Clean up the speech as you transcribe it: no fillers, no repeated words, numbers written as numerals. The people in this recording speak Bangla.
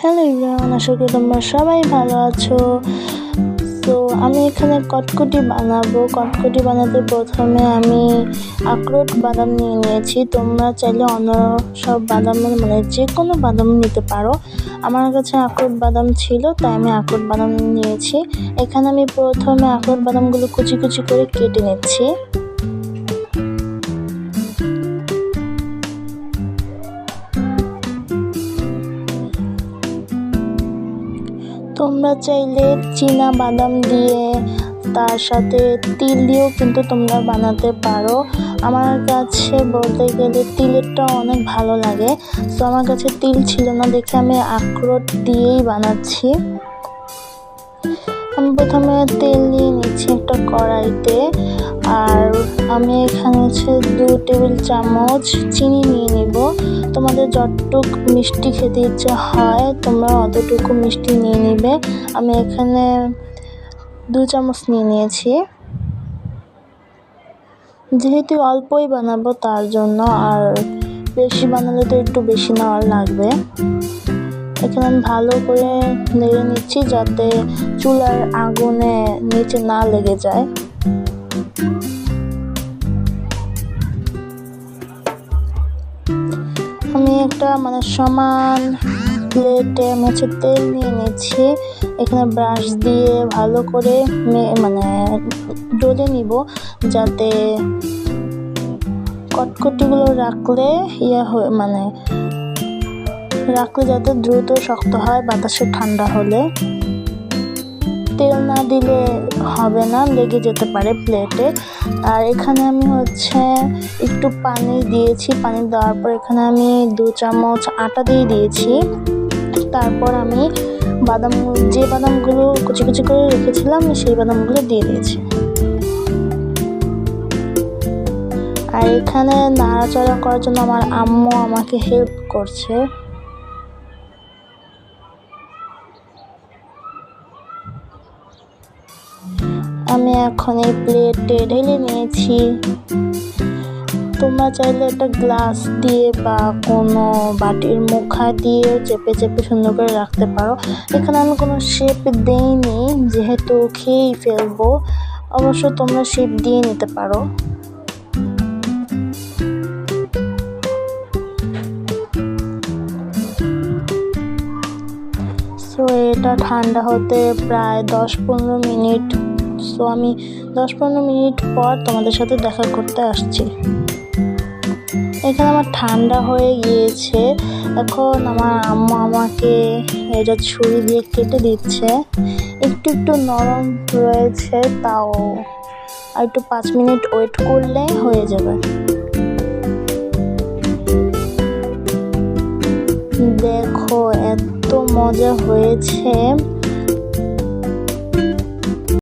হ্যালো এভরিওয়ান, আশা করি তোমরা সবাই ভালো আছো। তো আমি এখানে কটকটি বানাবো। কটকটি বানাতে প্রথমে আমি আখরোট বাদাম নিয়ে নিয়েছি। তোমরা চাইলে অন্য সব বাদাম মানে যে কোনো বাদাম নিতে পারো। আমার কাছে আখরোট বাদাম ছিল, তাই আমি আখরোট বাদাম নিয়েছি। এখানে আমি প্রথমে আখরোট বাদামগুলো কুচি কুচি করে কেটে নিচ্ছি। তোমরা চাইলে চীনা বাদাম দিয়ে তার সাথে তিল দিয়েও কিন্তু তোমরা বানাতে পারো। আমার কাছে বলতে গেলে তিলেরটা অনেক ভালো লাগে, তো আমার কাছে তিল ছিল না দেখে আমি আখরোট দিয়েই বানাচ্ছি। আমি প্রথমে তেল নিয়ে নিচ্ছি একটা কড়াইতে, আর আমি এখানে 2 টেবিল চামচ চিনি নিয়ে নিব। তোমাদের যতটুক মিষ্টি খেতে ইচ্ছে হয় তোমরা অতটুকু মিষ্টি নিয়ে নিবে। আমি এখানে 2 চামচ নিয়ে নিয়েছি, যেহেতু অল্পই বানাবো তার জন্য, আর বেশি বানালে তো একটু বেশি নেওয়ার লাগবে। এখানে আমি ভালো করে নেড়ে নিচ্ছি যাতে চুলার আগুনে নিচে না লেগে যায়। আমি একটা সমান প্লেটে তেল নিয়ে নিচ্ছি। এখানে ব্রাশ দিয়ে ভালো করে ডলে নিব, যাতে কটকটিগুলো রাখলে যাতে দ্রুত শক্ত হয় বাতাসে ঠান্ডা হলে। তেল না দিলে হবে না, লেগে যেতে পারে প্লেটে। আর এখানে আমি একটু পানি দিয়েছি। পানি দেওয়ার পর এখানে আমি 2 চামচ আটা দিয়ে দিয়েছি। তারপর আমি যে বাদামগুলো কুচি কুচি করে রেখেছিলাম সেই বাদামগুলো দিয়ে দিয়েছি। আর এখানে নাড়াচাড়া করার জন্য আমার আম্মু আমাকে হেল্প করছে। আমি এখন এই প্লেটে ঢেলে নিয়েছি। তোমরা চাইলে একটা গ্লাস দিয়ে বা কোনো বাটির মুখা দিয়ে চেপে চেপে সুন্দর করে রাখতে পারো। এখানে আমি কোনো শেপ দেইনি, যেহেতু খেয়েই ফেলবো। অবশ্য তোমরা শেপ দিয়ে নিতে পারো। সো এটা ঠান্ডা হতে প্রায় 10-15 মিনিট। সো আমি 10-15 মিনিট পর তোমাদের সাথে দেখা করতে আসছি। এখানে আমার ঠান্ডা হয়ে গিয়েছে। এখন আমার আম্মু আমাকে এটা ছুরি দিয়ে কেটে দিচ্ছে। একটু একটু নরম রয়েছে, তাও আর একটু 5 মিনিট ওয়েট করলে হয়ে যাবে। দেখো এত মজা হয়েছে।